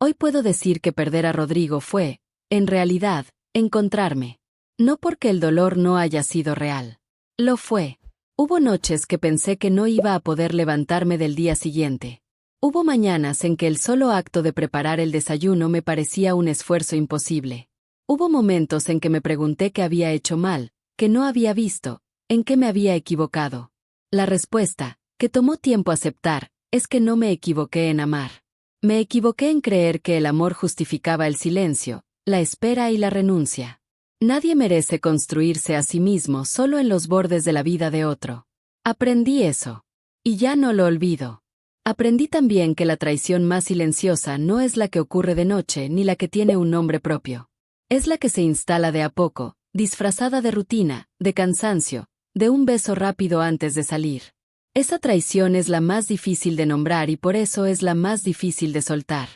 Hoy puedo decir que perder a Rodrigo fue, en realidad, encontrarme. No porque el dolor no haya sido real. Lo fue. Hubo noches que pensé que no iba a poder levantarme del día siguiente. Hubo mañanas en que el solo acto de preparar el desayuno me parecía un esfuerzo imposible. Hubo momentos en que me pregunté qué había hecho mal, que no había visto, en qué me había equivocado. La respuesta, que tomó tiempo aceptar, es que no me equivoqué en amar. Me equivoqué en creer que el amor justificaba el silencio, la espera y la renuncia. Nadie merece construirse a sí mismo solo en los bordes de la vida de otro. Aprendí eso. Y ya no lo olvido. Aprendí también que la traición más silenciosa no es la que ocurre de noche ni la que tiene un nombre propio. Es la que se instala de a poco, disfrazada de rutina, de cansancio, de un beso rápido antes de salir. Esa traición es la más difícil de nombrar y por eso es la más difícil de soltar.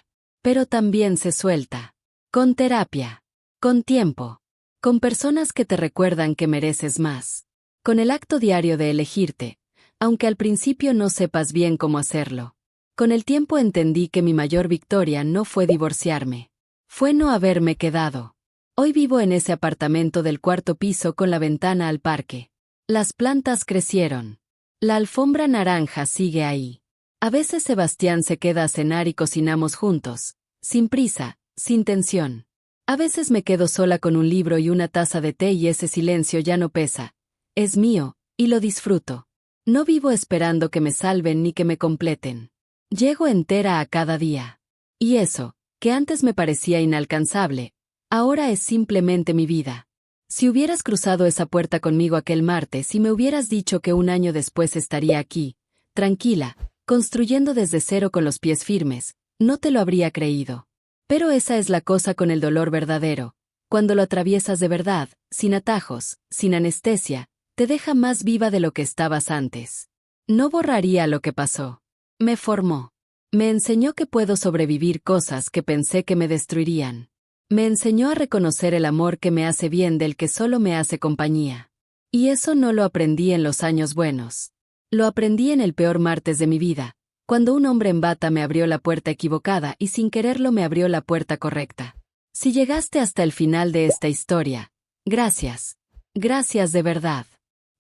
Pero también se suelta. Con terapia. Con tiempo. Con personas que te recuerdan que mereces más. Con el acto diario de elegirte, aunque al principio no sepas bien cómo hacerlo. Con el tiempo entendí que mi mayor victoria no fue divorciarme. Fue no haberme quedado. Hoy vivo en ese apartamento del 4º piso con la ventana al parque. Las plantas crecieron. La alfombra naranja sigue ahí. A veces Sebastián se queda a cenar y cocinamos juntos, sin prisa, sin tensión. A veces me quedo sola con un libro y una taza de té y ese silencio ya no pesa. Es mío, y lo disfruto. No vivo esperando que me salven ni que me completen. Llego entera a cada día. Y eso, que antes me parecía inalcanzable, ahora es simplemente mi vida. Si hubieras cruzado esa puerta conmigo aquel martes y me hubieras dicho que un año después estaría aquí, tranquila, construyendo desde cero con los pies firmes, no te lo habría creído. Pero esa es la cosa con el dolor verdadero. Cuando lo atraviesas de verdad, sin atajos, sin anestesia, te deja más viva de lo que estabas antes. No borraría lo que pasó. Me formó. Me enseñó que puedo sobrevivir cosas que pensé que me destruirían. Me enseñó a reconocer el amor que me hace bien del que solo me hace compañía. Y eso no lo aprendí en los años buenos. Lo aprendí en el peor martes de mi vida, cuando un hombre en bata me abrió la puerta equivocada y sin quererlo me abrió la puerta correcta. Si llegaste hasta el final de esta historia, gracias. Gracias de verdad.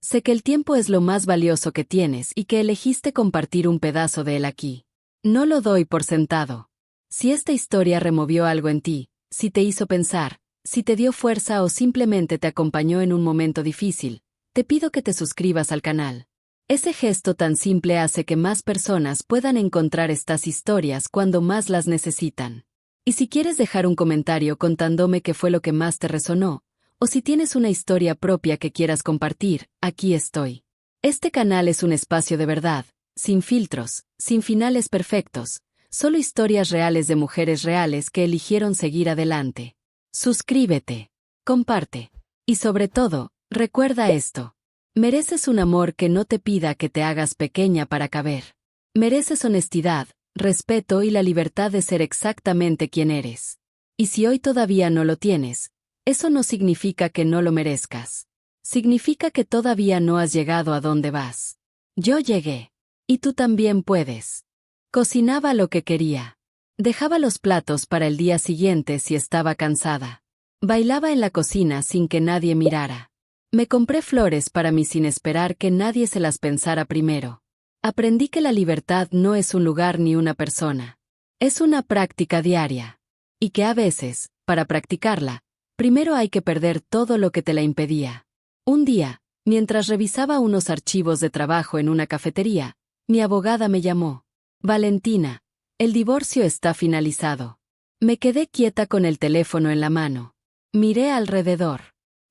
Sé que el tiempo es lo más valioso que tienes y que elegiste compartir un pedazo de él aquí. No lo doy por sentado. Si esta historia removió algo en ti, si te hizo pensar, si te dio fuerza o simplemente te acompañó en un momento difícil, te pido que te suscribas al canal. Ese gesto tan simple hace que más personas puedan encontrar estas historias cuando más las necesitan. Y si quieres dejar un comentario contándome qué fue lo que más te resonó, o si tienes una historia propia que quieras compartir, aquí estoy. Este canal es un espacio de verdad, sin filtros, sin finales perfectos. Solo historias reales de mujeres reales que eligieron seguir adelante. Suscríbete, comparte. Y sobre todo, recuerda esto. Mereces un amor que no te pida que te hagas pequeña para caber. Mereces honestidad, respeto y la libertad de ser exactamente quien eres. Y si hoy todavía no lo tienes, eso no significa que no lo merezcas. Significa que todavía no has llegado a donde vas. Yo llegué. Y tú también puedes. Cocinaba lo que quería. Dejaba los platos para el día siguiente si estaba cansada. Bailaba en la cocina sin que nadie mirara. Me compré flores para mí sin esperar que nadie se las pensara primero. Aprendí que la libertad no es un lugar ni una persona. Es una práctica diaria. Y que a veces, para practicarla, primero hay que perder todo lo que te la impedía. Un día, mientras revisaba unos archivos de trabajo en una cafetería, mi abogada me llamó. Valentina, el divorcio está finalizado. Me quedé quieta con el teléfono en la mano. Miré alrededor.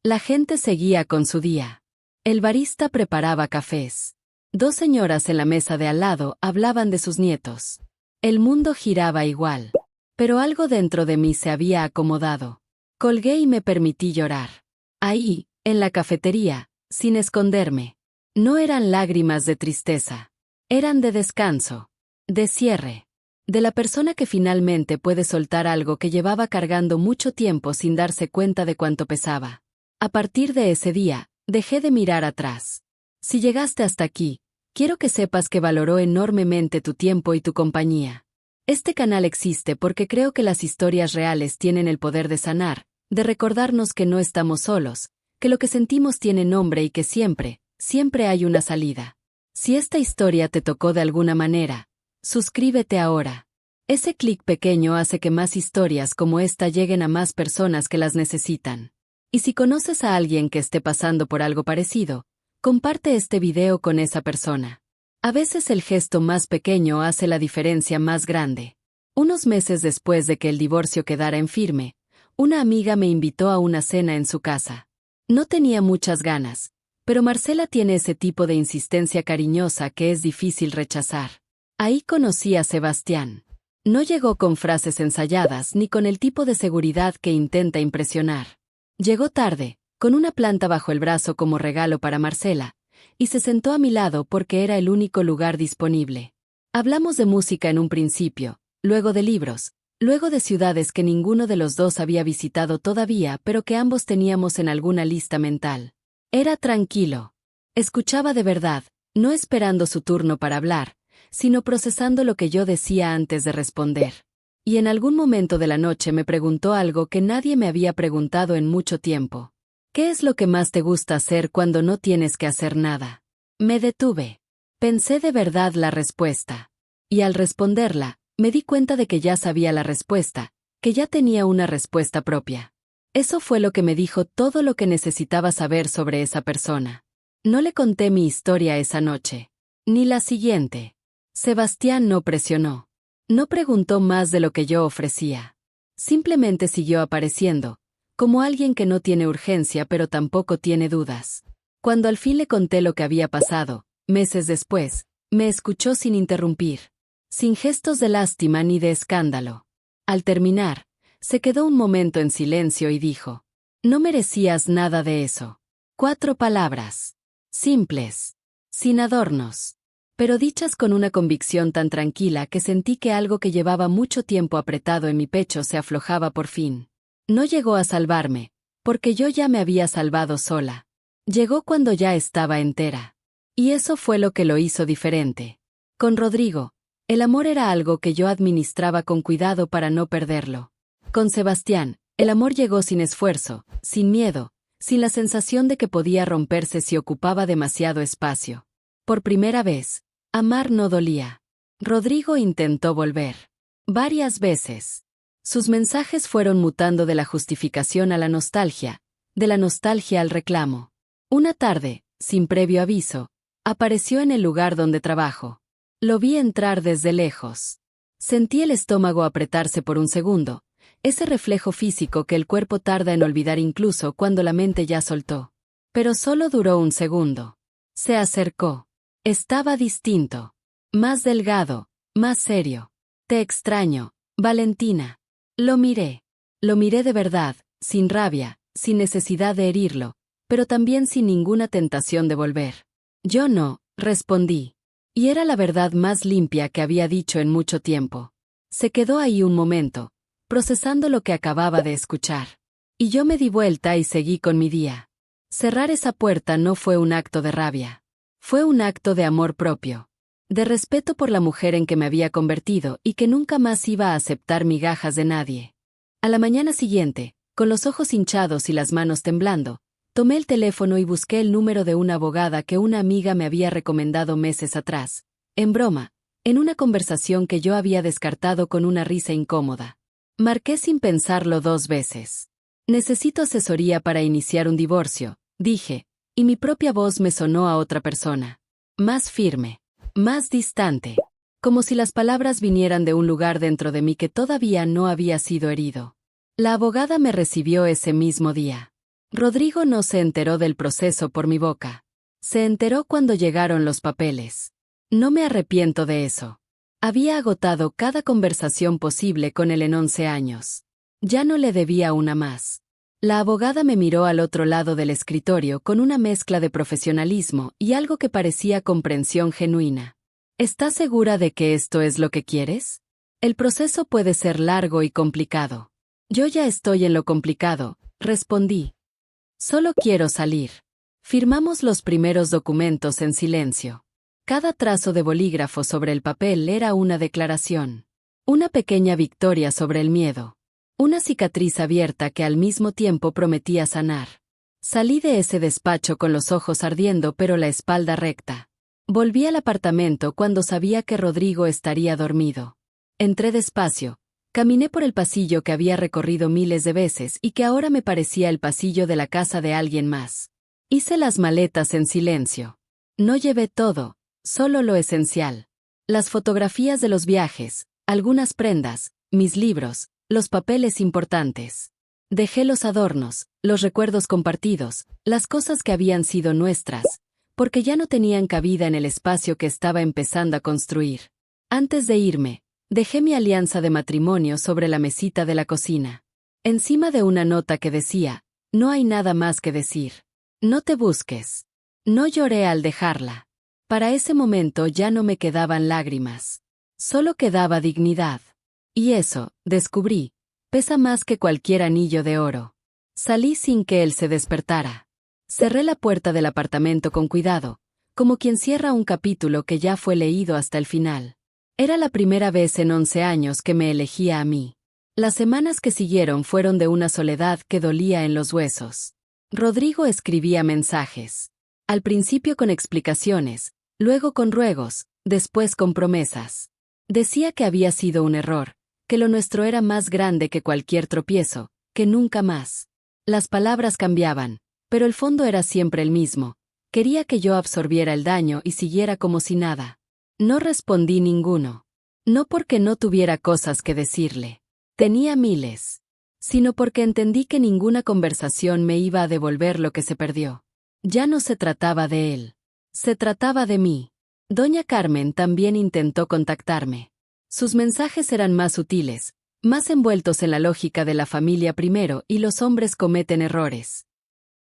La gente seguía con su día. El barista preparaba cafés. 2 señoras en la mesa de al lado hablaban de sus nietos. El mundo giraba igual. Pero algo dentro de mí se había acomodado. Colgué y me permití llorar. Ahí, en la cafetería, sin esconderme. No eran lágrimas de tristeza. Eran de descanso. De cierre. De la persona que finalmente puede soltar algo que llevaba cargando mucho tiempo sin darse cuenta de cuánto pesaba. A partir de ese día, dejé de mirar atrás. Si llegaste hasta aquí, quiero que sepas que valoró enormemente tu tiempo y tu compañía. Este canal existe porque creo que las historias reales tienen el poder de sanar, de recordarnos que no estamos solos, que lo que sentimos tiene nombre y que siempre, siempre hay una salida. Si esta historia te tocó de alguna manera, suscríbete ahora. Ese clic pequeño hace que más historias como esta lleguen a más personas que las necesitan. Y si conoces a alguien que esté pasando por algo parecido, comparte este video con esa persona. A veces el gesto más pequeño hace la diferencia más grande. Unos meses después de que el divorcio quedara en firme, una amiga me invitó a una cena en su casa. No tenía muchas ganas, pero Marcela tiene ese tipo de insistencia cariñosa que es difícil rechazar. Ahí conocí a Sebastián. No llegó con frases ensayadas ni con el tipo de seguridad que intenta impresionar. Llegó tarde, con una planta bajo el brazo como regalo para Marcela, y se sentó a mi lado porque era el único lugar disponible. Hablamos de música en un principio, luego de libros, luego de ciudades que ninguno de los dos había visitado todavía pero que ambos teníamos en alguna lista mental. Era tranquilo. Escuchaba de verdad, no esperando su turno para hablar, sino procesando lo que yo decía antes de responder. Y en algún momento de la noche me preguntó algo que nadie me había preguntado en mucho tiempo. ¿Qué es lo que más te gusta hacer cuando no tienes que hacer nada? Me detuve. Pensé de verdad la respuesta. Y al responderla, me di cuenta de que ya sabía la respuesta, que ya tenía una respuesta propia. Eso fue lo que me dijo todo lo que necesitaba saber sobre esa persona. No le conté mi historia esa noche. Ni la siguiente. Sebastián no presionó. No preguntó más de lo que yo ofrecía. Simplemente siguió apareciendo, como alguien que no tiene urgencia pero tampoco tiene dudas. Cuando al fin le conté lo que había pasado, meses después, me escuchó sin interrumpir, sin gestos de lástima ni de escándalo. Al terminar, se quedó un momento en silencio y dijo: «No merecías nada de eso». 4 palabras. Simples. Sin adornos. Pero dichas con una convicción tan tranquila que sentí que algo que llevaba mucho tiempo apretado en mi pecho se aflojaba por fin. No llegó a salvarme, porque yo ya me había salvado sola. Llegó cuando ya estaba entera. Y eso fue lo que lo hizo diferente. Con Rodrigo, el amor era algo que yo administraba con cuidado para no perderlo. Con Sebastián, el amor llegó sin esfuerzo, sin miedo, sin la sensación de que podía romperse si ocupaba demasiado espacio. Por primera vez, amar no dolía. Rodrigo intentó volver. Varias veces. Sus mensajes fueron mutando de la justificación a la nostalgia, de la nostalgia al reclamo. Una tarde, sin previo aviso, apareció en el lugar donde trabajo. Lo vi entrar desde lejos. Sentí el estómago apretarse por un segundo, ese reflejo físico que el cuerpo tarda en olvidar incluso cuando la mente ya soltó. Pero solo duró un segundo. Se acercó. Estaba distinto. Más delgado, más serio. Te extraño, Valentina. Lo miré. Lo miré de verdad, sin rabia, sin necesidad de herirlo, pero también sin ninguna tentación de volver. Yo no, respondí. Y era la verdad más limpia que había dicho en mucho tiempo. Se quedó ahí un momento, procesando lo que acababa de escuchar. Y yo me di vuelta y seguí con mi día. Cerrar esa puerta no fue un acto de rabia. Fue un acto de amor propio. De respeto por la mujer en que me había convertido y que nunca más iba a aceptar migajas de nadie. A la mañana siguiente, con los ojos hinchados y las manos temblando, tomé el teléfono y busqué el número de una abogada que una amiga me había recomendado meses atrás, en broma, en una conversación que yo había descartado con una risa incómoda. Marqué sin pensarlo 2 veces. Necesito asesoría para iniciar un divorcio, dije, y mi propia voz me sonó a otra persona. Más firme, más distante, como si las palabras vinieran de un lugar dentro de mí que todavía no había sido herido. La abogada me recibió ese mismo día. Rodrigo no se enteró del proceso por mi boca. Se enteró cuando llegaron los papeles. No me arrepiento de eso. Había agotado cada conversación posible con él en 11 años. Ya no le debía una más. La abogada me miró al otro lado del escritorio con una mezcla de profesionalismo y algo que parecía comprensión genuina. ¿Estás segura de que esto es lo que quieres? El proceso puede ser largo y complicado. Yo ya estoy en lo complicado, respondí. Solo quiero salir. Firmamos los primeros documentos en silencio. Cada trazo de bolígrafo sobre el papel era una declaración. Una pequeña victoria sobre el miedo. Una cicatriz abierta que al mismo tiempo prometía sanar. Salí de ese despacho con los ojos ardiendo pero la espalda recta. Volví al apartamento cuando sabía que Rodrigo estaría dormido. Entré despacio. Caminé por el pasillo que había recorrido miles de veces y que ahora me parecía el pasillo de la casa de alguien más. Hice las maletas en silencio. No llevé todo, solo lo esencial. Las fotografías de los viajes, algunas prendas, mis libros, los papeles importantes. Dejé los adornos, los recuerdos compartidos, las cosas que habían sido nuestras, porque ya no tenían cabida en el espacio que estaba empezando a construir. Antes de irme, dejé mi alianza de matrimonio sobre la mesita de la cocina. Encima de una nota que decía, no hay nada más que decir. No te busques. No lloré al dejarla. Para ese momento ya no me quedaban lágrimas. Solo quedaba dignidad. Y eso, descubrí, pesa más que cualquier anillo de oro. Salí sin que él se despertara. Cerré la puerta del apartamento con cuidado, como quien cierra un capítulo que ya fue leído hasta el final. Era la primera vez en 11 años que me elegía a mí. Las semanas que siguieron fueron de una soledad que dolía en los huesos. Rodrigo escribía mensajes. Al principio con explicaciones, luego con ruegos, después con promesas. Decía que había sido un error, que lo nuestro era más grande que cualquier tropiezo, que nunca más. Las palabras cambiaban, pero el fondo era siempre el mismo. Quería que yo absorbiera el daño y siguiera como si nada. No respondí ninguno. No porque no tuviera cosas que decirle. Tenía miles. Sino porque entendí que ninguna conversación me iba a devolver lo que se perdió. Ya no se trataba de él. Se trataba de mí. Doña Carmen también intentó contactarme. Sus mensajes eran más sutiles, más envueltos en la lógica de la familia primero y los hombres cometen errores.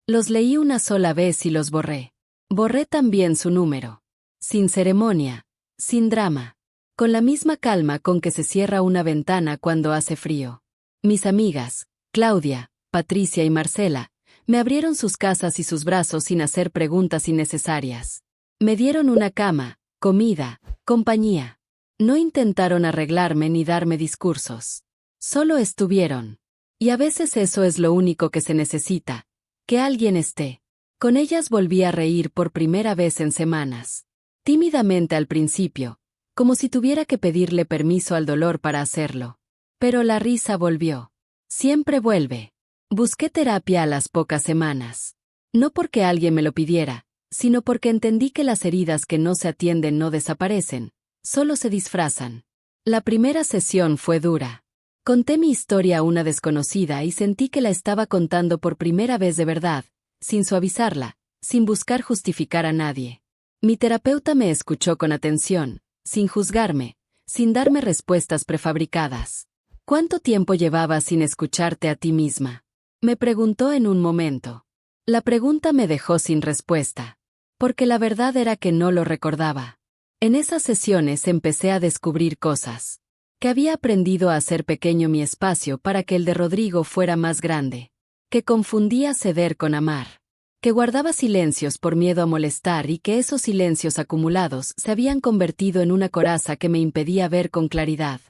Los leí una sola vez y los borré. Borré también su número. Sin ceremonia, sin drama. Con la misma calma con que se cierra una ventana cuando hace frío. Mis amigas, Claudia, Patricia y Marcela, me abrieron sus casas y sus brazos sin hacer preguntas innecesarias. Me dieron una cama, comida, compañía. No intentaron arreglarme ni darme discursos. Solo estuvieron. Y a veces eso es lo único que se necesita, que alguien esté. Con ellas volví a reír por primera vez en semanas. Tímidamente al principio, como si tuviera que pedirle permiso al dolor para hacerlo. Pero la risa volvió. Siempre vuelve. Busqué terapia a las pocas semanas. No porque alguien me lo pidiera, sino porque entendí que las heridas que no se atienden no desaparecen, solo se disfrazan. La primera sesión fue dura. Conté mi historia a una desconocida y sentí que la estaba contando por primera vez de verdad, sin suavizarla, sin buscar justificar a nadie. Mi terapeuta me escuchó con atención, sin juzgarme, sin darme respuestas prefabricadas. ¿Cuánto tiempo llevabas sin escucharte a ti misma? Me preguntó en un momento. La pregunta me dejó sin respuesta, porque la verdad era que no lo recordaba. En esas sesiones empecé a descubrir cosas. Que había aprendido a hacer pequeño mi espacio para que el de Rodrigo fuera más grande. Que confundía ceder con amar. Que guardaba silencios por miedo a molestar y que esos silencios acumulados se habían convertido en una coraza que me impedía ver con claridad.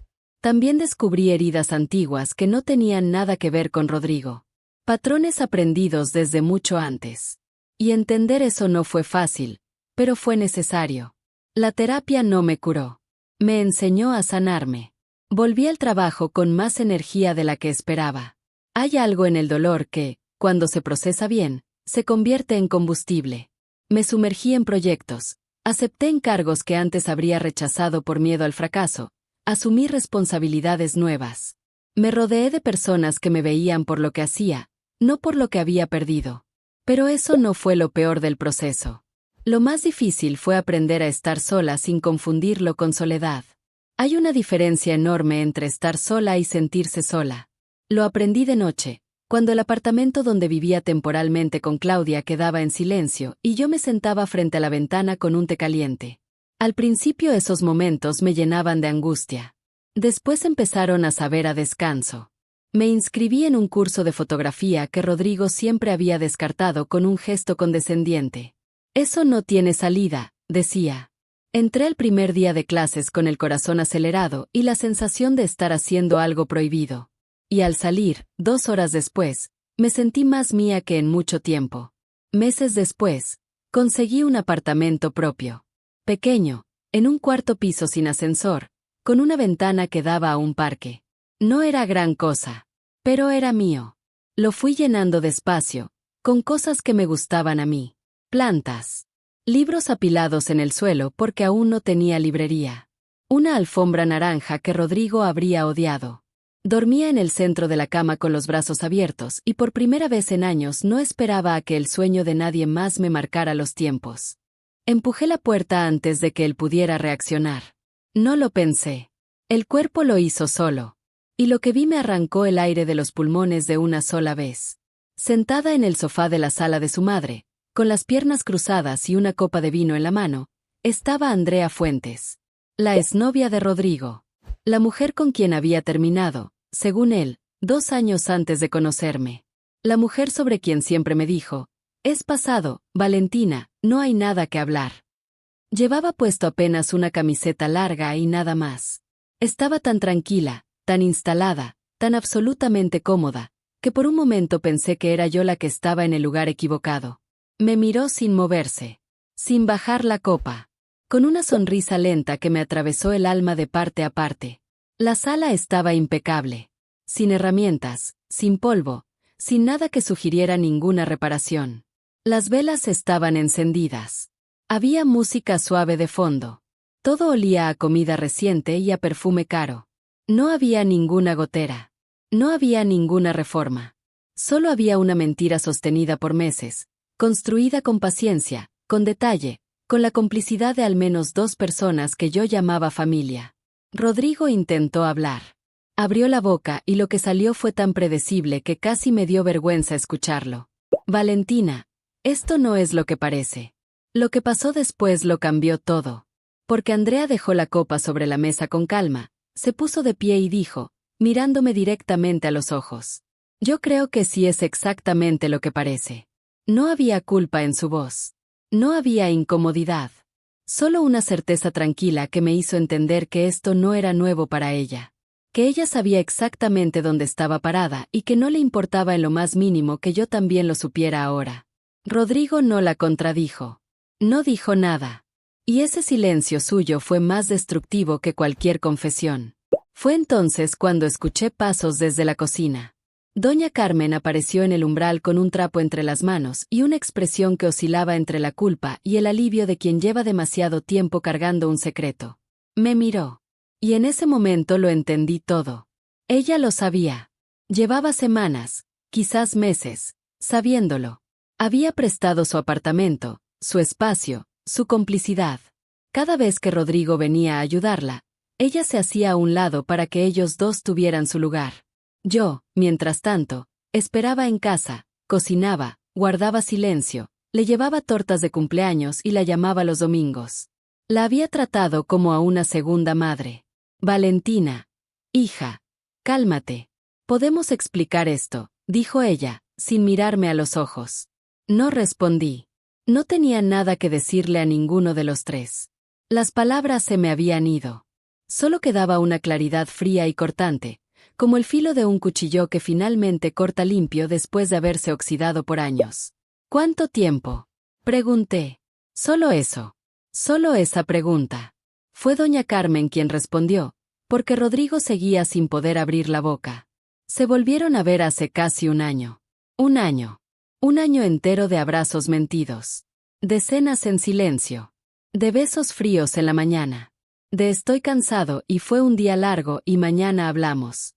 También descubrí heridas antiguas que no tenían nada que ver con Rodrigo. Patrones aprendidos desde mucho antes. Y entender eso no fue fácil, pero fue necesario. La terapia no me curó. Me enseñó a sanarme. Volví al trabajo con más energía de la que esperaba. Hay algo en el dolor que, cuando se procesa bien, se convierte en combustible. Me sumergí en proyectos. Acepté encargos que antes habría rechazado por miedo al fracaso. Asumí responsabilidades nuevas. Me rodeé de personas que me veían por lo que hacía, no por lo que había perdido. Pero eso no fue lo peor del proceso. Lo más difícil fue aprender a estar sola sin confundirlo con soledad. Hay una diferencia enorme entre estar sola y sentirse sola. Lo aprendí de noche, cuando el apartamento donde vivía temporalmente con Claudia quedaba en silencio y yo me sentaba frente a la ventana con un té caliente. Al principio esos momentos me llenaban de angustia. Después empezaron a saber a descanso. Me inscribí en un curso de fotografía que Rodrigo siempre había descartado con un gesto condescendiente. Eso no tiene salida, decía. Entré el primer día de clases con el corazón acelerado y la sensación de estar haciendo algo prohibido. Y al salir, 2 horas después, me sentí más mía que en mucho tiempo. Meses después, conseguí un apartamento propio. Pequeño, en un cuarto piso sin ascensor, con una ventana que daba a un parque. No era gran cosa, pero era mío. Lo fui llenando despacio, con cosas que me gustaban a mí. Plantas. Libros apilados en el suelo porque aún no tenía librería. Una alfombra naranja que Rodrigo habría odiado. Dormía en el centro de la cama con los brazos abiertos y por primera vez en años no esperaba a que el sueño de nadie más me marcara los tiempos. Empujé la puerta antes de que él pudiera reaccionar. No lo pensé. El cuerpo lo hizo solo. Y lo que vi me arrancó el aire de los pulmones de una sola vez. Sentada en el sofá de la sala de su madre, con las piernas cruzadas y una copa de vino en la mano, estaba Andrea Fuentes, la exnovia de Rodrigo, la mujer con quien había terminado, según él, 2 años antes de conocerme. La mujer sobre quien siempre me dijo, es pasado, Valentina, no hay nada que hablar. Llevaba puesto apenas una camiseta larga y nada más. Estaba tan tranquila, tan instalada, tan absolutamente cómoda, que por un momento pensé que era yo la que estaba en el lugar equivocado. Me miró sin moverse, sin bajar la copa, con una sonrisa lenta que me atravesó el alma de parte a parte. La sala estaba impecable, sin herramientas, sin polvo, sin nada que sugiriera ninguna reparación. Las velas estaban encendidas. Había música suave de fondo. Todo olía a comida reciente y a perfume caro. No había ninguna gotera. No había ninguna reforma. Solo había una mentira sostenida por meses, construida con paciencia, con detalle, con la complicidad de al menos 2 personas que yo llamaba familia. Rodrigo intentó hablar. Abrió la boca y lo que salió fue tan predecible que casi me dio vergüenza escucharlo. Valentina, esto no es lo que parece. Lo que pasó después lo cambió todo. Porque Andrea dejó la copa sobre la mesa con calma, se puso de pie y dijo, mirándome directamente a los ojos. Yo creo que sí es exactamente lo que parece. No había culpa en su voz. No había incomodidad. Solo una certeza tranquila que me hizo entender que esto no era nuevo para ella. Que ella sabía exactamente dónde estaba parada y que no le importaba en lo más mínimo que yo también lo supiera ahora. Rodrigo no la contradijo. No dijo nada. Y ese silencio suyo fue más destructivo que cualquier confesión. Fue entonces cuando escuché pasos desde la cocina. Doña Carmen apareció en el umbral con un trapo entre las manos y una expresión que oscilaba entre la culpa y el alivio de quien lleva demasiado tiempo cargando un secreto. Me miró. Y en ese momento lo entendí todo. Ella lo sabía. Llevaba semanas, quizás meses, sabiéndolo. Había prestado su apartamento, su espacio, su complicidad. Cada vez que Rodrigo venía a ayudarla, ella se hacía a un lado para que ellos dos tuvieran su lugar. Yo, mientras tanto, esperaba en casa, cocinaba, guardaba silencio, le llevaba tortas de cumpleaños y la llamaba los domingos. La había tratado como a una segunda madre. Valentina, hija, cálmate. Podemos explicar esto, dijo ella, sin mirarme a los ojos. No respondí. No tenía nada que decirle a ninguno de los tres. Las palabras se me habían ido. Solo quedaba una claridad fría y cortante, como el filo de un cuchillo que finalmente corta limpio después de haberse oxidado por años. ¿Cuánto tiempo? Pregunté. Solo eso. Solo esa pregunta. Fue doña Carmen quien respondió, porque Rodrigo seguía sin poder abrir la boca. Se volvieron a ver hace casi un año. Un año. Un año entero de abrazos mentidos. De cenas en silencio. De besos fríos en la mañana. De estoy cansado y fue un día largo y mañana hablamos.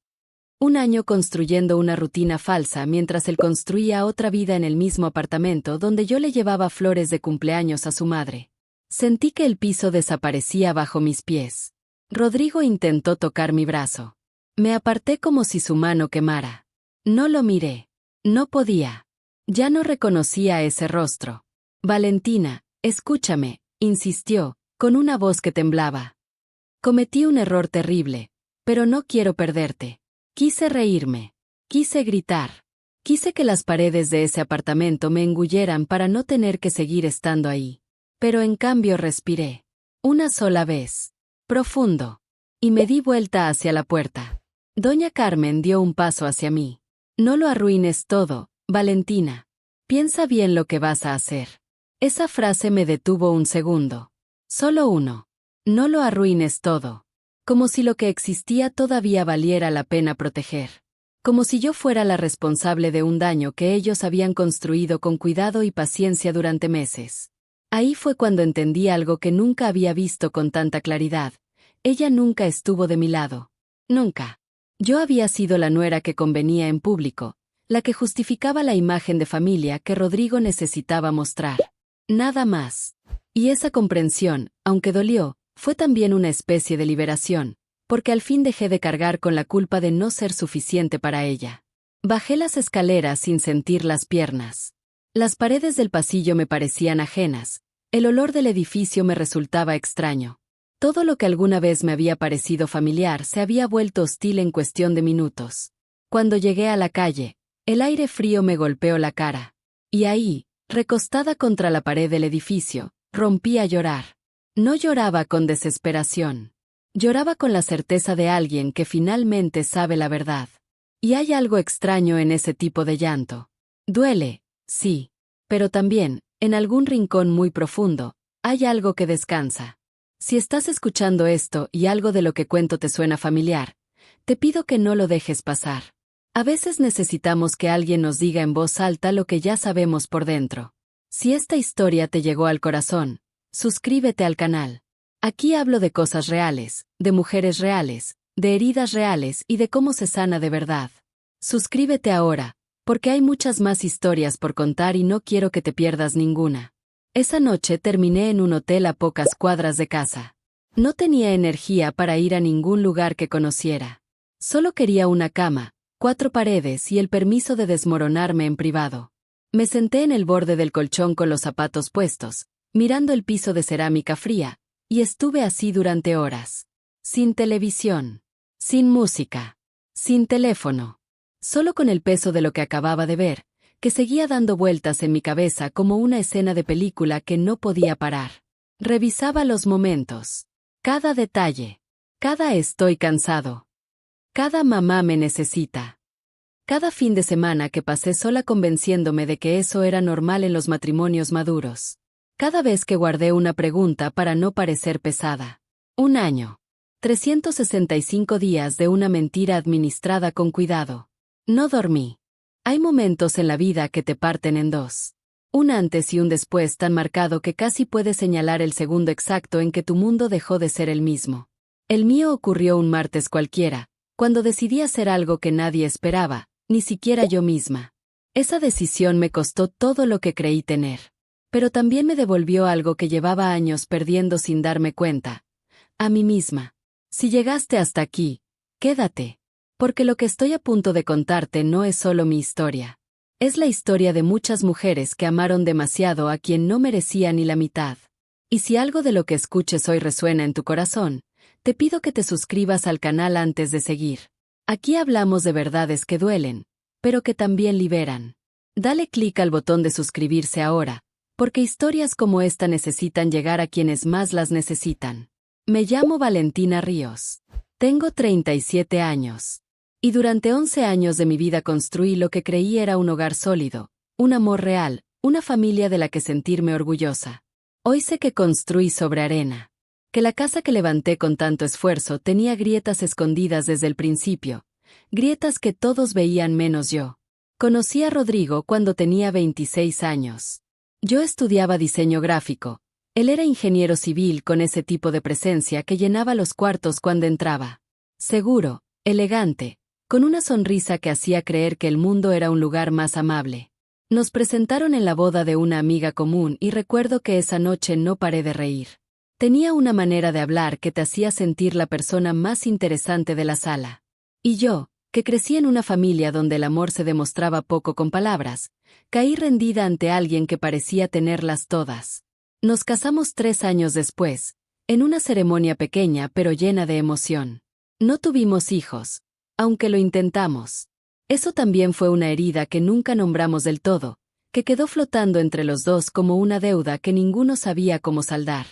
Un año construyendo una rutina falsa mientras él construía otra vida en el mismo apartamento donde yo le llevaba flores de cumpleaños a su madre. Sentí que el piso desaparecía bajo mis pies. Rodrigo intentó tocar mi brazo. Me aparté como si su mano quemara. No lo miré. No podía. Ya no reconocía ese rostro. Valentina, escúchame, insistió, con una voz que temblaba. Cometí un error terrible, pero no quiero perderte. Quise reírme. Quise gritar. Quise que las paredes de ese apartamento me engulleran para no tener que seguir estando ahí. Pero en cambio respiré. Una sola vez. Profundo. Y me di vuelta hacia la puerta. Doña Carmen dio un paso hacia mí. No lo arruines todo, Valentina. Piensa bien lo que vas a hacer. Esa frase me detuvo un segundo. Solo uno. No lo arruines todo. Como si lo que existía todavía valiera la pena proteger. Como si yo fuera la responsable de un daño que ellos habían construido con cuidado y paciencia durante meses. Ahí fue cuando entendí algo que nunca había visto con tanta claridad. Ella nunca estuvo de mi lado. Nunca. Yo había sido la nuera que convenía en público, la que justificaba la imagen de familia que Rodrigo necesitaba mostrar. Nada más. Y esa comprensión, aunque dolió, fue también una especie de liberación, porque al fin dejé de cargar con la culpa de no ser suficiente para ella. Bajé las escaleras sin sentir las piernas. Las paredes del pasillo me parecían ajenas, el olor del edificio me resultaba extraño. Todo lo que alguna vez me había parecido familiar se había vuelto hostil en cuestión de minutos. Cuando llegué a la calle, el aire frío me golpeó la cara. Y ahí, recostada contra la pared del edificio, rompí a llorar. No lloraba con desesperación. Lloraba con la certeza de alguien que finalmente sabe la verdad. Y hay algo extraño en ese tipo de llanto. Duele, sí. Pero también, en algún rincón muy profundo, hay algo que descansa. Si estás escuchando esto y algo de lo que cuento te suena familiar, te pido que no lo dejes pasar. A veces necesitamos que alguien nos diga en voz alta lo que ya sabemos por dentro. Si esta historia te llegó al corazón, suscríbete al canal. Aquí hablo de cosas reales, de mujeres reales, de heridas reales y de cómo se sana de verdad. Suscríbete ahora, porque hay muchas más historias por contar y no quiero que te pierdas ninguna. Esa noche terminé en un hotel a pocas cuadras de casa. No tenía energía para ir a ningún lugar que conociera. Solo quería una cama, 4 paredes y el permiso de desmoronarme en privado. Me senté en el borde del colchón con los zapatos puestos, mirando el piso de cerámica fría, y estuve así durante horas. Sin televisión, sin música, sin teléfono. Solo con el peso de lo que acababa de ver, que seguía dando vueltas en mi cabeza como una escena de película que no podía parar. Revisaba los momentos. Cada detalle. Cada estoy cansado. Cada mamá me necesita. Cada fin de semana que pasé sola convenciéndome de que eso era normal en los matrimonios maduros. Cada vez que guardé una pregunta para no parecer pesada. 1 año. 365 días de una mentira administrada con cuidado. No dormí. Hay momentos en la vida que te parten en dos. Un antes y un después tan marcado que casi puedes señalar el segundo exacto en que tu mundo dejó de ser el mismo. El mío ocurrió un martes cualquiera, cuando decidí hacer algo que nadie esperaba, ni siquiera yo misma. Esa decisión me costó todo lo que creí tener. Pero también me devolvió algo que llevaba años perdiendo sin darme cuenta. A mí misma. Si llegaste hasta aquí, quédate. Porque lo que estoy a punto de contarte no es solo mi historia. Es la historia de muchas mujeres que amaron demasiado a quien no merecía ni la mitad. Y si algo de lo que escuches hoy resuena en tu corazón, te pido que te suscribas al canal antes de seguir. Aquí hablamos de verdades que duelen, pero que también liberan. Dale clic al botón de suscribirse ahora, porque historias como esta necesitan llegar a quienes más las necesitan. Me llamo Valentina Ríos. Tengo 37 años. Y durante 11 años de mi vida construí lo que creí era un hogar sólido, un amor real, una familia de la que sentirme orgullosa. Hoy sé que construí sobre arena. Que la casa que levanté con tanto esfuerzo tenía grietas escondidas desde el principio, grietas que todos veían menos yo. Conocí a Rodrigo cuando tenía 26 años. Yo estudiaba diseño gráfico. Él era ingeniero civil con ese tipo de presencia que llenaba los cuartos cuando entraba. Seguro, elegante, con una sonrisa que hacía creer que el mundo era un lugar más amable. Nos presentaron en la boda de una amiga común y recuerdo que esa noche no paré de reír. Tenía una manera de hablar que te hacía sentir la persona más interesante de la sala. Y yo, que crecí en una familia donde el amor se demostraba poco con palabras, caí rendida ante alguien que parecía tenerlas todas. Nos casamos 3 años después, en una ceremonia pequeña pero llena de emoción. No tuvimos hijos, aunque lo intentamos. Eso también fue una herida que nunca nombramos del todo, que quedó flotando entre los dos como una deuda que ninguno sabía cómo saldar.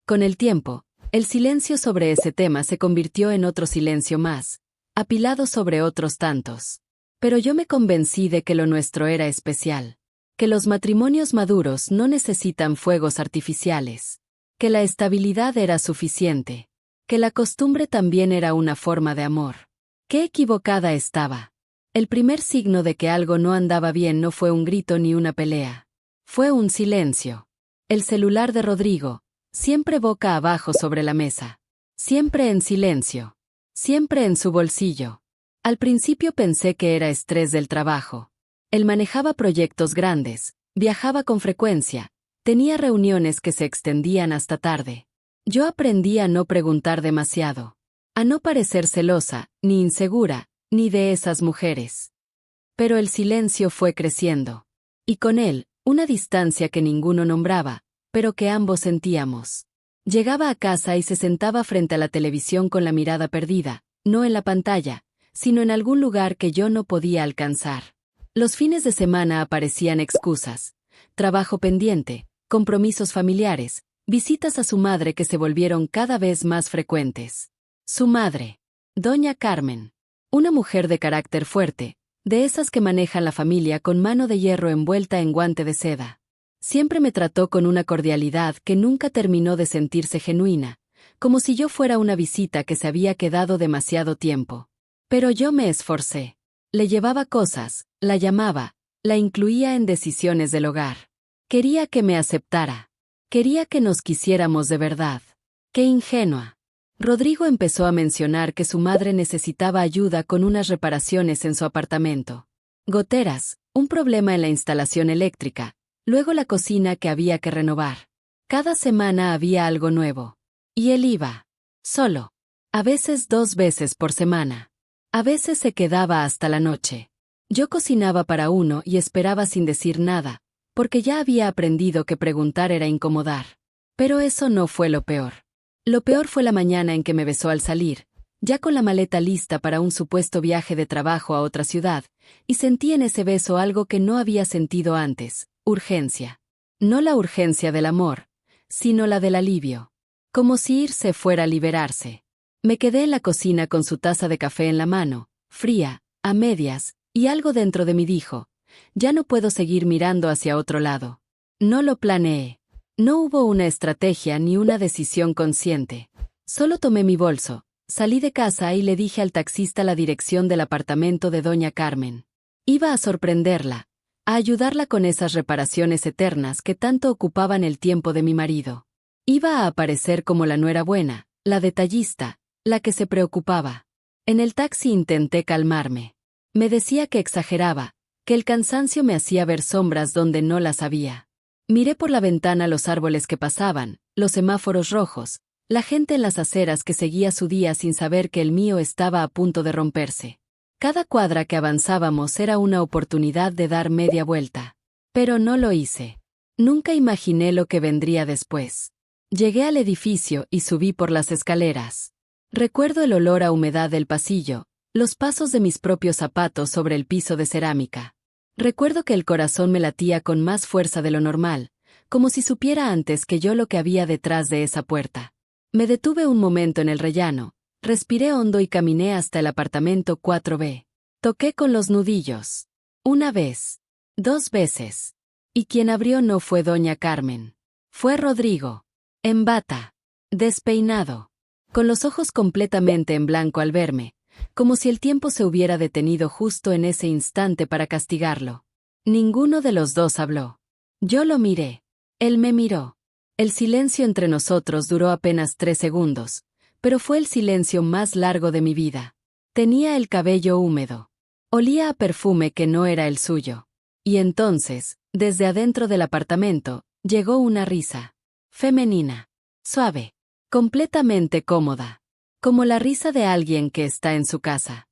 Con el tiempo, el silencio sobre ese tema se convirtió en otro silencio más, apilado sobre otros tantos. Pero yo me convencí de que lo nuestro era especial, que los matrimonios maduros no necesitan fuegos artificiales, que la estabilidad era suficiente, que la costumbre también era una forma de amor. ¡Qué equivocada estaba! El primer signo de que algo no andaba bien no fue un grito ni una pelea. Fue un silencio. El celular de Rodrigo, siempre boca abajo sobre la mesa. Siempre en silencio. Siempre en su bolsillo. Al principio pensé que era estrés del trabajo. Él manejaba proyectos grandes, viajaba con frecuencia, tenía reuniones que se extendían hasta tarde. Yo aprendí a no preguntar demasiado, a no parecer celosa, ni insegura, ni de esas mujeres. Pero el silencio fue creciendo. Y con él, una distancia que ninguno nombraba, pero que ambos sentíamos. Llegaba a casa y se sentaba frente a la televisión con la mirada perdida, no en la pantalla, sino en algún lugar que yo no podía alcanzar. Los fines de semana aparecían excusas, trabajo pendiente, compromisos familiares, visitas a su madre que se volvieron cada vez más frecuentes. Su madre, doña Carmen, una mujer de carácter fuerte, de esas que manejan la familia con mano de hierro envuelta en guante de seda. Siempre me trató con una cordialidad que nunca terminó de sentirse genuina, como si yo fuera una visita que se había quedado demasiado tiempo. Pero yo me esforcé. Le llevaba cosas, la llamaba, la incluía en decisiones del hogar. Quería que me aceptara. Quería que nos quisiéramos de verdad. ¡Qué ingenua! Rodrigo empezó a mencionar que su madre necesitaba ayuda con unas reparaciones en su apartamento. Goteras, un problema en la instalación eléctrica, luego la cocina que había que renovar. Cada semana había algo nuevo. Y él iba. Solo. A veces 2 veces por semana. A veces se quedaba hasta la noche. Yo cocinaba para uno y esperaba sin decir nada, porque ya había aprendido que preguntar era incomodar. Pero eso no fue lo peor. Lo peor fue la mañana en que me besó al salir, ya con la maleta lista para un supuesto viaje de trabajo a otra ciudad, y sentí en ese beso algo que no había sentido antes, urgencia. No la urgencia del amor, sino la del alivio. Como si irse fuera a liberarse. Me quedé en la cocina con su taza de café en la mano, fría, a medias, y algo dentro de mí dijo, ya no puedo seguir mirando hacia otro lado. No lo planeé. No hubo una estrategia ni una decisión consciente. Solo tomé mi bolso, salí de casa y le dije al taxista la dirección del apartamento de doña Carmen. Iba a sorprenderla, a ayudarla con esas reparaciones eternas que tanto ocupaban el tiempo de mi marido. Iba a aparecer como la nuera buena, la detallista, la que se preocupaba. En el taxi intenté calmarme. Me decía que exageraba, que el cansancio me hacía ver sombras donde no las había. Miré por la ventana los árboles que pasaban, los semáforos rojos, la gente en las aceras que seguía su día sin saber que el mío estaba a punto de romperse. Cada cuadra que avanzábamos era una oportunidad de dar media vuelta. Pero no lo hice. Nunca imaginé lo que vendría después. Llegué al edificio y subí por las escaleras. Recuerdo el olor a humedad del pasillo, los pasos de mis propios zapatos sobre el piso de cerámica. Recuerdo que el corazón me latía con más fuerza de lo normal, como si supiera antes que yo lo que había detrás de esa puerta. Me detuve un momento en el rellano, respiré hondo y caminé hasta el apartamento 4B. Toqué con los nudillos. 1 vez. 2 veces. Y quien abrió no fue doña Carmen. Fue Rodrigo. En bata. Despeinado. Con los ojos completamente en blanco al verme, como si el tiempo se hubiera detenido justo en ese instante para castigarlo. Ninguno de los dos habló. Yo lo miré. Él me miró. El silencio entre nosotros duró apenas 3 segundos, pero fue el silencio más largo de mi vida. Tenía el cabello húmedo. Olía a perfume que no era el suyo. Y entonces, desde adentro del apartamento, llegó una risa. Femenina. Suave. Completamente cómoda. Como la risa de alguien que está en su casa.